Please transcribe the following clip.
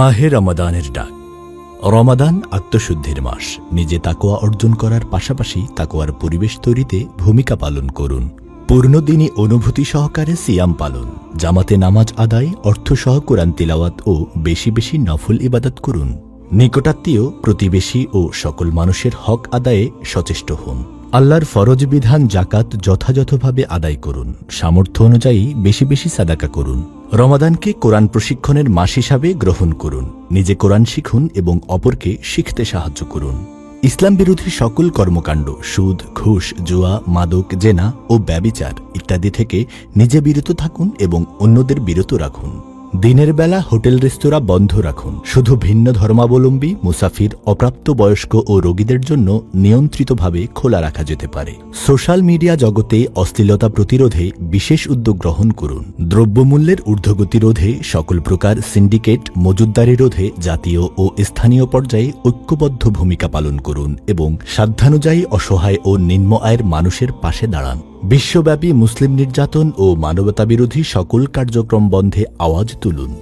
মাহে রমাদানের ডাক। রমাদান আত্মশুদ্ধির মাস। নিজে তাকওয়া অর্জন করার পাশাপাশি তাকওয়ার পরিবেশ তৈরিতে ভূমিকা পালন করুন। পূর্ণদিনী অনুভূতি সহকারে সিয়াম পালন, জামাতে নামাজ আদায়, অর্থসহ কোরআন তিলাওয়াত ও বেশি বেশি নফল ইবাদত করুন। নিকটাত্মীয়, প্রতিবেশী ও সকল মানুষের হক আদায়ে সচেষ্ট হন। আল্লাহর ফরজ বিধান জাকাত যথাযথভাবে আদায় করুন। সামর্থ্য অনুযায়ী বেশি বেশি সাদাকা করুন। রমাদানকে কোরআন প্রশিক্ষণের মাস হিসাবে গ্রহণ করুন। নিজে কোরআন শিখুন এবং অপরকে শিখতে সাহায্য করুন। ইসলাম বিরোধী সকল কর্মকাণ্ড, সুদ, ঘুষ, জুয়া, মাদক, জেনা ও ব্যভিচার ইত্যাদি থেকে নিজে বিরত থাকুন এবং অন্যদের বিরত রাখুন। দিনের বেলা হোটেল রেস্তোরাঁ বন্ধ রাখুন। শুধু ভিন্ন ধর্মাবলম্বী, মুসাফির, অপ্রাপ্ত বয়স্ক ও রোগীদের জন্য নিয়ন্ত্রিতভাবে খোলা রাখা যেতে পারে। সোশ্যাল মিডিয়া জগতে অশ্লীলতা প্রতিরোধে বিশেষ উদ্যোগ গ্রহণ করুন। দ্রব্যমূল্যের ঊর্ধ্বগতি রোধে সকল প্রকার সিন্ডিকেট, মজুতদারি রোধে জাতীয় ও স্থানীয় পর্যায়ে ঐক্যবদ্ধ ভূমিকা পালন করুন এবং সাধ্যানুযায়ী অসহায় ও নিম্ন আয়ের মানুষের পাশে দাঁড়ান। বিশ্বব্যাপী মুসলিম নির্যাতন ও মানবতাবিরোধী সকল কার্যক্রম বন্ধে আওয়াজ তুলুন।